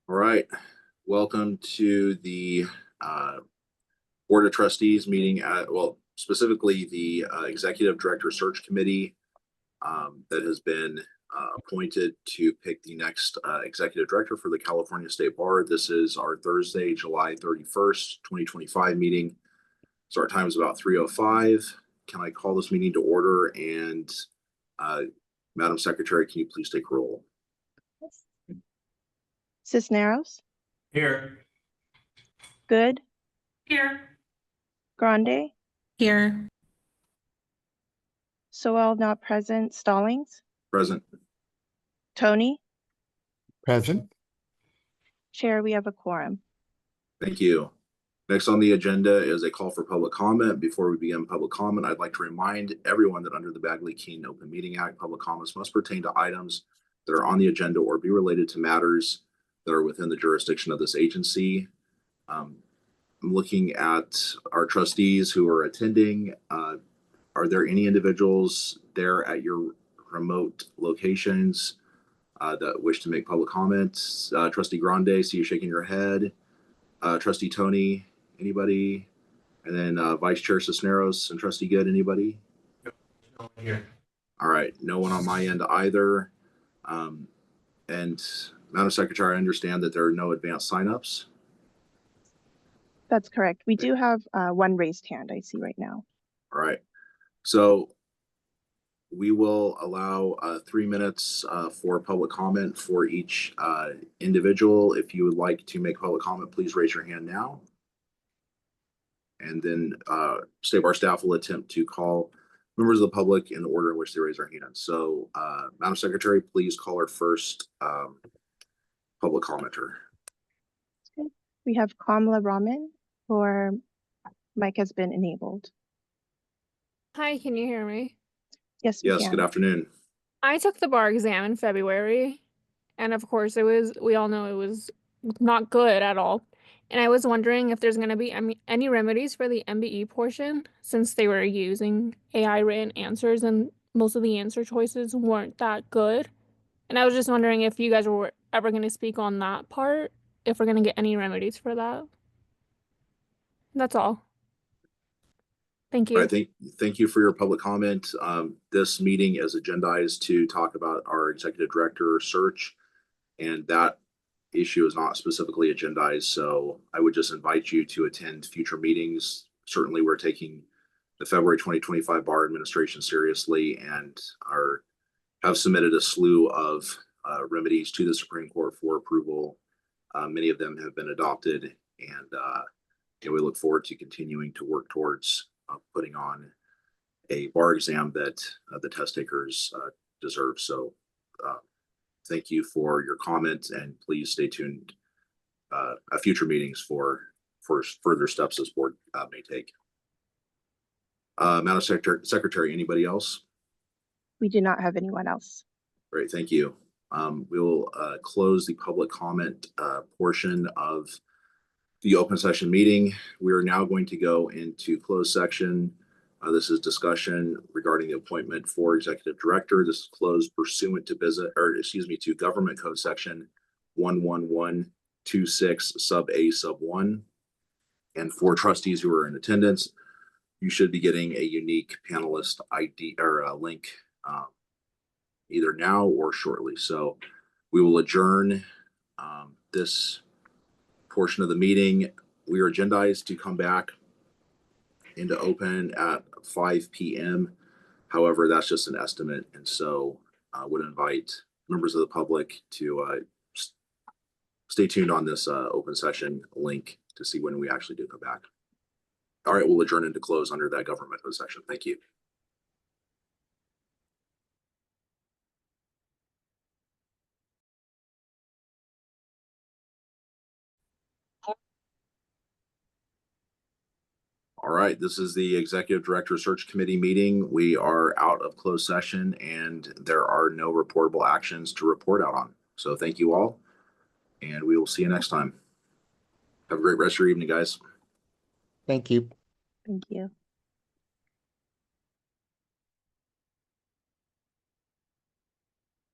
All right, welcome to the Board of Trustees meeting specifically the Executive Director Search Committee that has been appointed to pick the next Executive Director for the California State Bar. This is our Thursday, July 31st, 2025 meeting. Start time is about 3:05. Can I call this meeting to order? And Madam Secretary, can you please take roll? Cisneros, Here. Good, Here. Grande, Here. Sowell not present, Stallings, Present. Tony, Present. Chair, we have a quorum. Thank you. Next on the agenda is a call for public comment. Before we begin public comment, I'd like to remind everyone that under the Bagley-Keene Open Meeting Act, public comments must pertain to items that are on the agenda or be related to matters that are within the jurisdiction of this agency. I'm looking at our trustees who are attending. Are there any individuals there at your remote locations that wish to make public comments? Trustee Grande, see you shaking your head. Trustee Tony, anybody? And then Vice Chair Cisneros and Trustee Good, anybody? No, here. All right, no one on my end either. And Madam Secretary, I understand that there are no advanced signups. That's correct. We do have one raised hand I see right now. All right, so we will allow 3 minutes for public comment for each individual. If you would like to make public comment, please raise your hand now. And then State Bar staff will attempt to call members of the public in the order in which they raise their hands. So Madam Secretary, please call our first public commenter. Okay. We have Kamala Raman, or mic has been enabled. Hi, can you hear me? Yes, we Yes, can. good afternoon. I took the bar exam in February, and of course we all know it was not good at all. And I was wondering if there's going to be any remedies for the MBE portion, since they were using AI written answers and most of the answer choices weren't that good. And I was just wondering if you guys were ever going to speak on that part, if we're going to get any remedies for that. That's all. Thank you. All right, thank you for your public comment. This meeting is agendized to talk about our executive director search, and that issue is not specifically agendized. So I would just invite you to attend future meetings. Certainly, we're taking the February 2025 bar administration seriously and have submitted a slew of remedies to the Supreme Court for approval. Many of them have been adopted, and we look forward to continuing to work towards putting on a bar exam that the test takers deserve. So thank you for your comments, and please stay tuned at future meetings for further steps this board may take. Madam Secretary, anybody else? We do not have anyone else. Great, thank you. We will close the public comment portion of the open session meeting. We are now going to go into closed section. This is discussion regarding the appointment for executive director. This is closed pursuant to Government Code Section 11126 sub A sub 1. And for trustees who are in attendance, you should be getting a unique panelist ID or a link either now or shortly. So we will adjourn this portion of the meeting. We are agendized to come back into open at 5 p.m. However, that's just an estimate. And so I would invite members of the public to stay tuned on this open session link to see when we actually do come back. All right, we'll adjourn into close under that government code section. Thank you. All right, this is the Executive Director Search Committee meeting. We are out of closed session and there are no reportable actions to report out on. So thank you all, and we will see you next time. Have a great rest of your evening, guys. Thank you. Thank you.